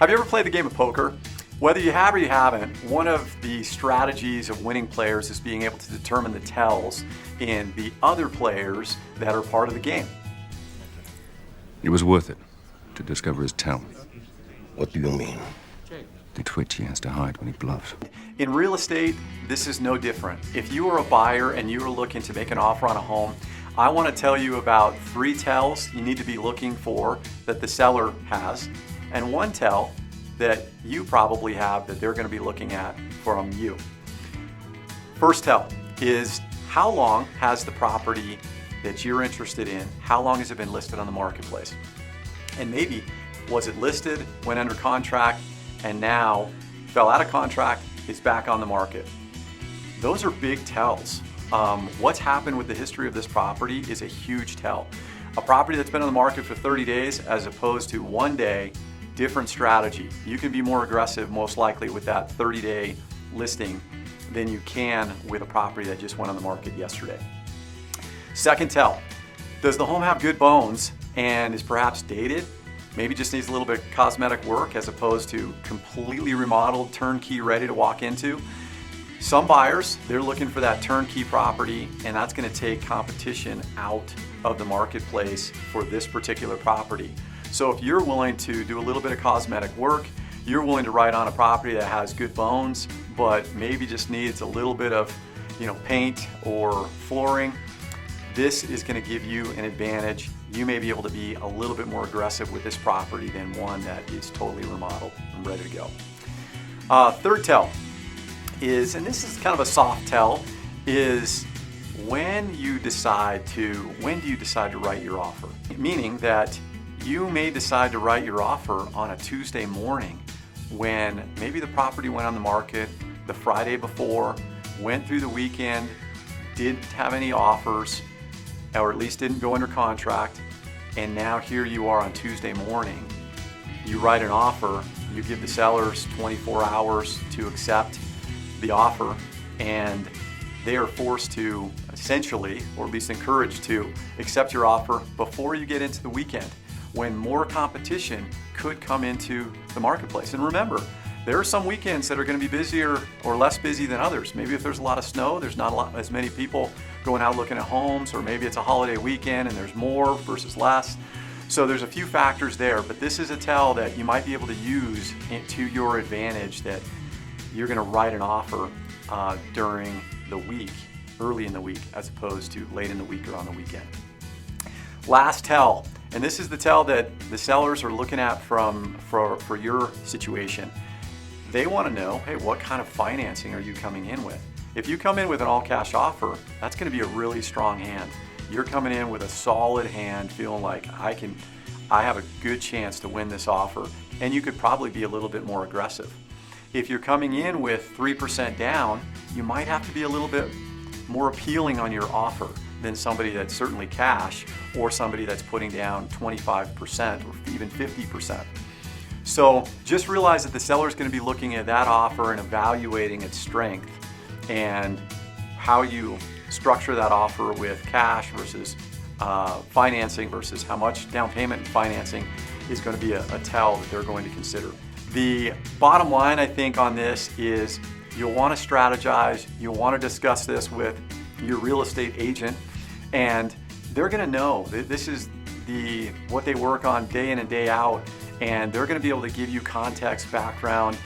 Have you ever played the game of poker? Whether you have or you haven't, one of the strategies of winning players is being able to determine the tells in the other players that are part of the game. It was worth it to discover his tell. What do you mean? The twitch he has to hide when he bluffs. In real estate, this is no different. If you are a buyer and you are looking to make an offer on a home, I want to tell you about 3 tells you need to be looking for that the seller has, and 1 tell that you probably have that they're going to be looking at from you. First tell is, how long has the property that you're interested in, how long has it been listed on the marketplace? And maybe, was it listed, went under contract, and now fell out of contract, is back on the market? Those are big tells. What's happened with the history of this property is a huge tell. A property that's been on the market for 30 days as opposed to 1 day, different strategy. You can be more aggressive most likely with that 30-day listing than you can with a property that just went on the market yesterday. Second tell, does the home have good bones and is perhaps dated? Maybe just needs a little bit of cosmetic work as opposed to completely remodeled, turnkey, ready to walk into. Some buyers, they're looking for that turnkey property, and that's going to take competition out of the marketplace for this particular property. So if you're willing to do a little bit of cosmetic work, you're willing to write on a property that has good bones, but maybe just needs a little bit of, paint or flooring, this is going to give you an advantage. You may be able to be a little bit more aggressive with this property than one that is totally remodeled and ready to go. Third tell is, and this is kind of a soft tell, is when do you decide to write your offer? Meaning that you may decide to write your offer on a Tuesday morning when maybe the property went on the market the Friday before, went through the weekend, didn't have any offers, or at least didn't go under contract, and now here you are on Tuesday morning. You write an offer, you give the sellers 24 hours to accept the offer, and they are forced to essentially, or at least encouraged to, accept your offer before you get into the weekend, when more competition could come into the marketplace. And remember, there are some weekends that are going to be busier or less busy than others. Maybe if there's a lot of snow, there's not as many people going out looking at homes, or maybe it's a holiday weekend and there's more versus less. So there's a few factors there, but this is a tell that you might be able to use to your advantage, that you're going to write an offer during the week, early in the week, as opposed to late in the week or on the weekend. Last tell, and this is the tell that the sellers are looking at for your situation. They want to know, hey, what kind of financing are you coming in with? If you come in with an all-cash offer, that's going to be a really strong hand. You're coming in with a solid hand, feeling like I have a good chance to win this offer, and you could probably be a little bit more aggressive. If you're coming in with 3% down, you might have to be a little bit more appealing on your offer than somebody that's certainly cash, or somebody that's putting down 25% or even 50%. So just realize that the seller is going to be looking at that offer and evaluating its strength, and how you structure that offer with cash versus financing versus how much down payment and financing is going to be a tell that they're going to consider. The bottom line, I think, on this is you'll want to strategize, you'll want to discuss this with your real estate agent, and they're going to know that this is what they work on day in and day out, and they're going to be able to give you context, background,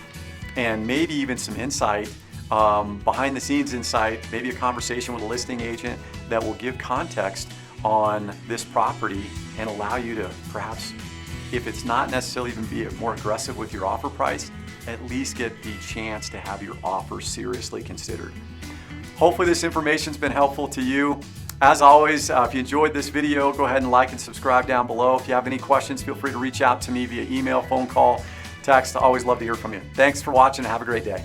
and maybe even some insight, behind the scenes insight, maybe a conversation with a listing agent that will give context on this property and allow you to perhaps, if it's not necessarily even be more aggressive with your offer price, at least get the chance to have your offer seriously considered. Hopefully this information's been helpful to you. As always, if you enjoyed this video, go ahead and like and subscribe down below. If you have any questions, feel free to reach out to me via email, phone call, text. I always love to hear from you. Thanks for watching and have a great day.